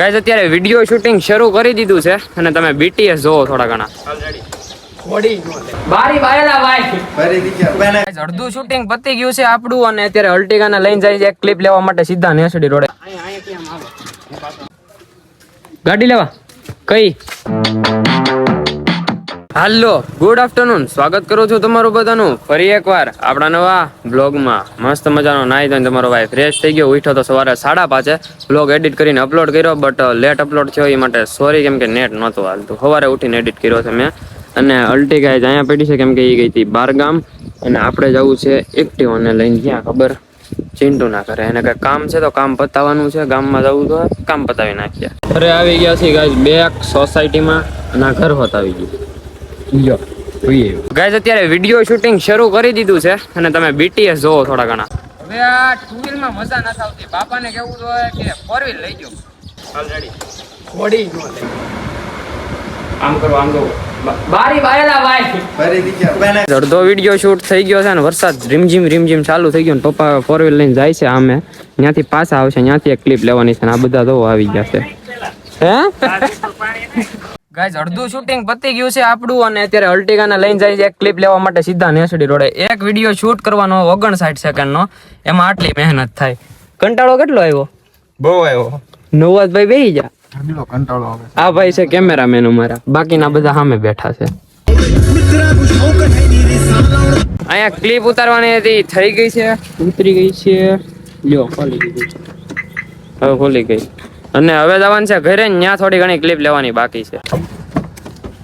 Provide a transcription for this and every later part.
Guys અત્યારે video shooting શરૂ કરી દીધું છે અને તમે બીટીએસ જોવો થોડા ઘણા. અડધું શૂટિંગ પતી ગયું છે આપણું અને અત્યારે અલ્ટિગાને લઈને જાય છે એક ક્લિપ લેવા માટે સીધા નેસડી રોડે. ગાડી લેવા કઈ? હાલો, ગુડ આફ્ટરનૂન. સ્વાગત કરું છું તમારું બધાનું ફરી એકવાર આપણા નવા બ્લોગમાં. મસ્ત મજાનો નાઈ ધોઈને તમારો ભાઈ ફ્રેશ થઈ ગયો. ઉઠ્યો તો સવારે 5:30 બ્લોગ એડિટ કરીને અપલોડ કર્યો, બટ લેટ અપલોડ થયો એ માટે સોરી, કેમ કે નેટ નહોતું હાલતું. સવારે ઉઠીને એડિટ કર્યો છે મેં. અને અલ્ટી ગાય અહીંયા પડી છે કેમ કે એ ગઈ હતી 12 ગામ અને આપણે જવું છે એક્ટિવાને લઈને. ક્યાં ખબર? ચિંટુ ના કરે, એને કઈ કામ છે તો કામ પતાવવાનું છે. ગામમાં જવું તો કામ પતાવી નાખીએ. ઘરે આવી ગયા છે ગાઈસ બેક સોસાયટીમાં અને ઘર હોત આવી ગયું. ગાઈઝ અત્યારે વિડિયો શૂટિંગ શરૂ કરી દીધું છે અને તમે બીટીએસ જોવો થોડા ઘણા. હવે આ ટુ વ્હીલ માં મજા નથી આવતી. બાપાને કેવું જોઈએ કે ફોર વ્હીલ લઈ ગયો. ઓલરેડી ઘોડી નો લે. આમ કરો આમ કરો. બારી બાયલા ભાઈ ફરી દીધા. અડધો વિડિયો શૂટ થઈ ગયો છે અને વરસાદ રીમઝીમ ચાલુ થઈ ગયો ને પપ્પા ફોર વ્હીલ લઈને જાય છે. આમે ત્યાંથી પાછા આવશે, ત્યાંથી એક ક્લિપ લેવાની છે અને આ બધા તો આવી જશે. હે ગાઈઝ અડધું શૂટિંગ પતી ગયું છે આપણું અને અત્યારે અલ્ટિગાને લઈને જાય છે એક ક્લિપ લેવા માટે સીધા નેસડી રોડે. એક વિડીયો શૂટ કરવાનો 59 સેકન્ડનો, એમાં આટલી મહેનત થાય. કંટાળો કેટલો આવ્યો? બહુ આવ્યો. નવાજભાઈ બેહી જા. કંટાળો આવે. આ ભાઈ છે કેમેરામેન અમારા, બાકીના બધા સામે બેઠા છે. અહીંયા ક્લિપ ઉતારવાની હતી, થઈ ગઈ છે, ઉતરી ગઈ છે. લ્યો ખોલી દીધી. હવે ખોલી ગઈ અને હવે જવાનું છે ઘરે. ત્યાં થોડી ઘણી ક્લિપ લેવાની બાકી છે.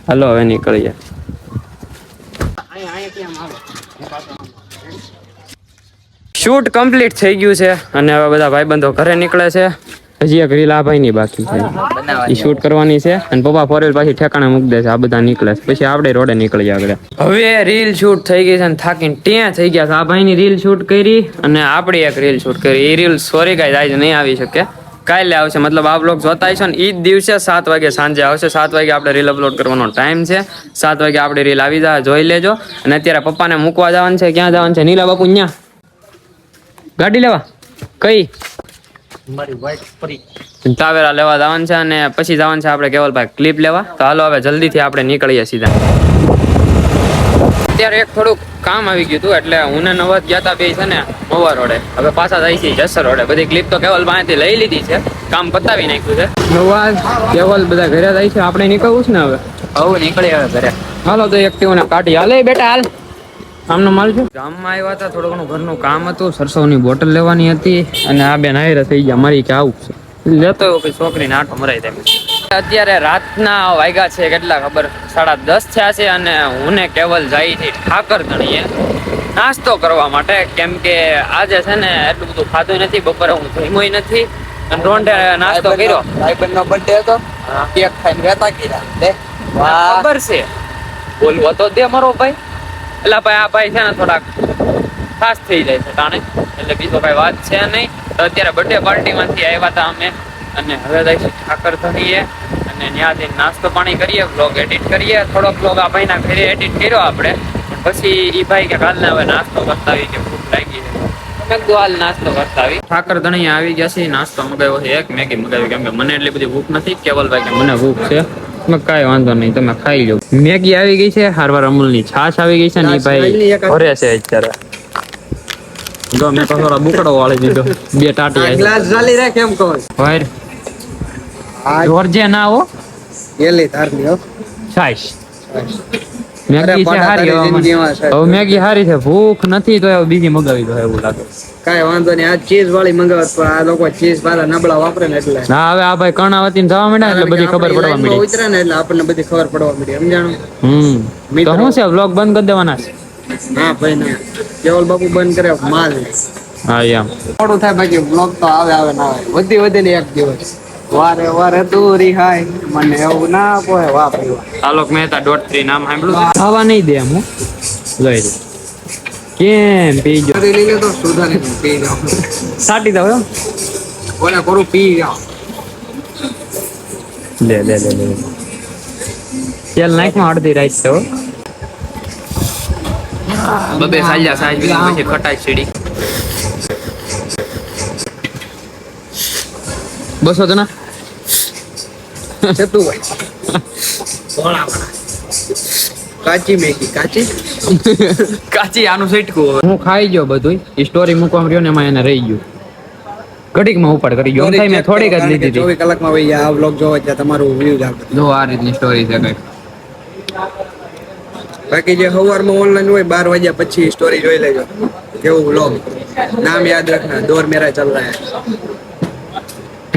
હાલો હવે નીકળીએ. શૂટ કમ્પ્લીટ થઈ ગયું છે અને હવે બધા ભાઈબંધો ઘરે નીકળે છે. હજી એક રીલ આ ભાઈની બાકી છે, એ શૂટ કરવાની છે અને પપ્પા ફોર વ્હીલ પાછી ઠેકાણે મૂકી દે છે. આ બધા નીકળે છે પછી આપણે રોડે નીકળી આગળ. હવે રીલ શૂટ થઈ ગઈ છે અને થાકીને ત્યાં થઈ ગયા છે. આ ભાઈની રીલ શૂટ કરી અને આપણી એક રીલ શૂટ કરી. એ રીલ સોરી ગાઈઝ આજે નહીં આવી શકે, કાલે આવશે. મતલબ આ બ્લોગ જોતા હશો ને એ જ દિવસે 7 વાગે સાંજે આવશે. 7 વાગે આપણે રીલ અપલોડ કરવાનો ટાઈમ છે. 7 વાગે આપણે રીલ આવી જાય, જોઈ લેજો. અને અત્યારે પપ્પાને મૂકવા જવાનું છે. ક્યાં જવાનું છે? નીલા બાપુ ન્યા ગાડી લેવા કઈ? ટાવેરા લેવા જવાનું છે અને પછી જવાનું છે આપણે કેવલભાઈ ક્લિપ લેવા. તો હાલો હવે જલ્દીથી આપણે નીકળીએ સીધા. અત્યારે એક થોડુંક કામ આવી ગયું હતું એટલે હું ને નવદ ગયા હતા બે છે ને મોવા રોડે. હવે પાછા જાય છે જસર રોડે. બધી ક્લિપ તો કેવલ પાસેથી લઈ લીધી છે, કામ પતાવી નાખ્યું છે. નવાજ કેવલ બધા ઘરે જાય છે, આપણે નીકળવું છે ને હવે. હવે નીકળી હવે ઘરે. હાલો તો એક્ટિવાને કાઢી. હાલે બેટા હાલ. આમનો માલ છે. ગામમાં આવ્યા હતા, થોડું ઘણું ઘરનું કામ હતું. સરસવની બોટલ લેવાની હતી અને આ બેન હાયર થઈ ગયા. મારી કે આવું છે લેતો એવો કોઈ છોકરીને આંટો મરાઈ દે. અત્યારે રાતના વાગ્યા છે કેટલા ખબર? 10:30 થયા છે અને હું ને કેવલ જાય છે ઠાકર ધણીએ નાસ્તો કરવા માટે. કેમ કે આજે છે ને એટલું બધું ખાધું નથી, બપોરે હું જમ્યોય નથી અને રોંઢે નાસ્તો કર્યો. ભાઈબંધનો બર્થડે હતો, કેક ખાઈને રહેતા ગયા. ખબર છે, બોલવો તો દે મારો ભાઈ. એટલે ભાઈ આ ભાઈ છે ને થોડાક ખાસ થઈ જાય છે તાણે, એટલે બીજો કઈ વાત છે નહીં. તો અત્યારે બર્થડે પાર્ટીમાંથી આવ્યા હતા અમે અને હવે જઈશું ઠાકર ધણીએ અને ત્યાંથી નાસ્તો પાણી કરીએ, બ્લોગ એડિટ કરીએ. થોડોક બ્લોગ આ ભાઈના ઘરે એડિટ કર્યો આપણે. પછી એ ભાઈ કે કાલને હવે નાસ્તો કરતા આવી કે ભૂખ લાગી છે. મેં કીધું હાલ નાસ્તો કરતા આવી. ઠાકર ધણીએ આવી ગયા છે. નાસ્તો મગાવ્યો છે, એક મેગી મગાવી કેમ કે મને એટલી બધી ભૂખ નથી. કેવલભાઈ કે મને ભૂખ છે. કઈ વાંધો નહીં, તમે ખાઈ લો. મેગી આવી ગઈ છે, હારવાર અમૂલની છાશ આવી ગઈ છે ને એ ભાઈ ભરે છે અત્યારે. જો મેં તો થોડા બુકડો વાળી દીધો, 2 ટાટી ગ્લાસ ચાલી રહે કેમ કહો ભાઈ. જોરજે ના હો એલી ધારની હો છાશ. મેગી છે હારી. હવે મેગી હારી છે, ભૂખ નથી તો બીજી મગાવી દો એવું લાગે. કાઈ વાંધો નહીં, આ ચીઝ વાળી મંગાવત પણ આ લોકો ચીઝ પાછા નબળા વાપરે ને એટલે. ના હવે આ ભાઈ કર્ણાવતી જવા માંડ્યા એટલે બધી ખબર પડવા માંડી. ઉતરે ને એટલે આપણને બધી ખબર પડવા માંડી, સમજાણું? તો શું છે વ્લોગ બંધ કરી દેવાના છે? હા ભાઈ ના, કેવલ બાપુ બંધ કરે માલ. હા એમ થોડું થાય બાકી બ્લોગ તો આવે ના આવે. વધીને એક દિવસ વારે વારે દૂરી હાય મને એવું ના પોય. વાહ ભાઈ વાહ. આલોક મહેતા .3 નામ સાંભળ્યું? ખાવા નહીં દે એમ હું લઈ લે. કેમ પી જો લીલે તો સુધારી પી જાવ. સાટી દો એમ ઓલા કરું પી જાવ. લે તેલ નાખમાં અડધી રાઈસ છે. બબે સાલ્યા સાજ પછી ખટાઈ સીડી 200 જણા ચતુભાઈ ભોળામણા. કાચી મેગી કાચી કાચી આનું સટકું હું ખાઈ ગયો બધું ઈ સ્ટોરી મૂકવામાં રહ્યો ને એમાં એને રહી ગયું ઘડીકમાં ઉપાડ કરી ગયો એમ થાય મેં થોડીક જ લીધી હતી 24 કલાકમાં ભાઈ આ વ્લોગ જોવો ત્યાં તમારું વ્યૂઝ આવે. જો આ રીતની સ્ટોરી છે કઈક બાકી જે સવારમાં ઓનલાઈન હોય 12 વાગ્યા પછી સ્ટોરી જોઈ લેજો કેવું વ્લોગ. નામ યાદ રાખના દોર મેરા ચલ રહા હે.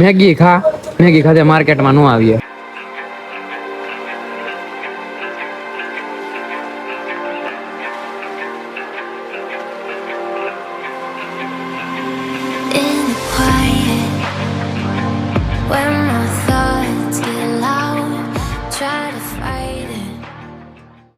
મેગી ખાતે માર્કેટમાં ન આવીએ